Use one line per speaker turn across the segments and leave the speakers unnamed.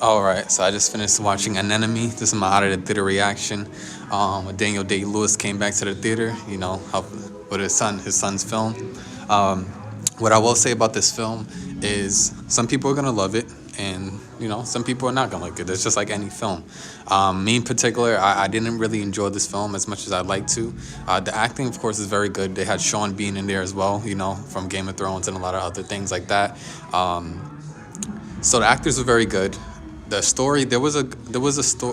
All right, so I just finished watching Anemone. This is my out of the theater reaction. When Daniel Day Lewis came back to the theater, help with his son's film. Um, what I will say about this film is some people are gonna love it, and some people are not gonna like it. It's just like any film. Me in particular, I didn't really enjoy this film as much as I'd like to. The acting, of course, is very good. They had Sean Bean in there as well, from Game of Thrones and a lot of other things like that. So the actors were very good. The story,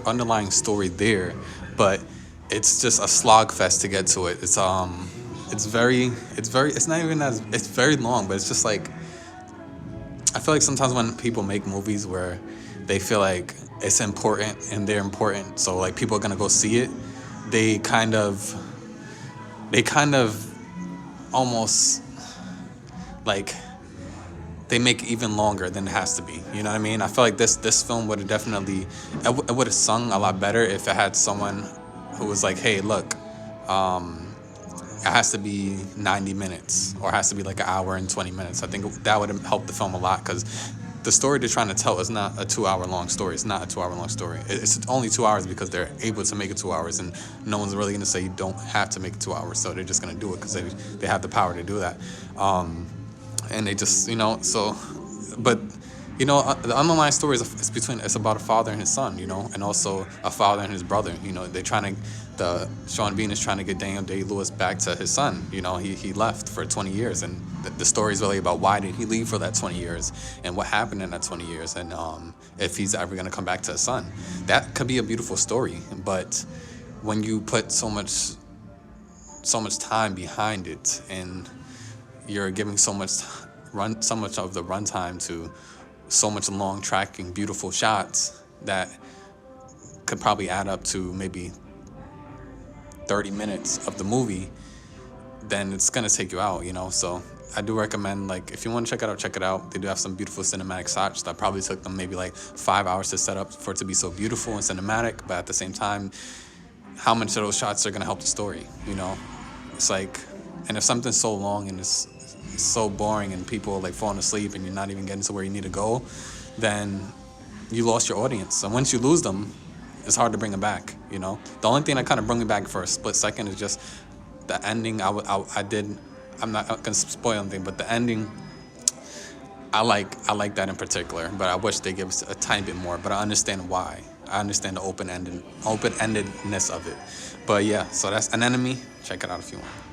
underlying story there, but it's just a slog fest to get to it. It's not even as it's very long, but it's just like I feel like sometimes when people make movies where they feel like it's important and they're important, so like people are gonna go see it, they kind of almost like they make it even longer than it has to be. You know what I mean? I feel like this film would have definitely it would have sung a lot better if it had someone who was like, hey, look, it has to be 90 minutes or it has to be like an hour and 20 minutes. I think that would have helped the film a lot because the story they're trying to tell is not a 2 hour long story. It's not a 2 hour long story. It's only 2 hours because they're able to make it 2 hours, and no one's really going to say you don't have to make it 2 hours. So they're just going to do it because they have the power to do that. And they just but the underlying story it's about a father and his son, and also a father and his brother. They're trying to the Sean Bean is trying to get Daniel Day Lewis back to his son. He left for 20 years, and the story is really about why did he leave for that 20 years and what happened in that 20 years, and if he's ever going to come back to his son. That could be a beautiful story, but when you put so much time behind it and you're giving so much of the runtime to so much long tracking beautiful shots that could probably add up to maybe 30 minutes of the movie, then it's gonna take you out. So I do recommend, like, if you want to check it out. They do have some beautiful cinematic shots that probably took them maybe like 5 hours to set up for it to be so beautiful and cinematic, but at the same time, how much of those shots are gonna help the story? It's like, and if something's so long and it's so boring and people are like falling asleep and you're not even getting to where you need to go, then you lost your audience. And once you lose them, it's hard to bring them back. The only thing that kind of brought me back for a split second is just the ending. I'm not gonna spoil anything, but the ending, I like that in particular. But I wish they give us a tiny bit more. But I understand why. I understand the open-endedness of it. But yeah, so that's Anemone. Check it out if you want.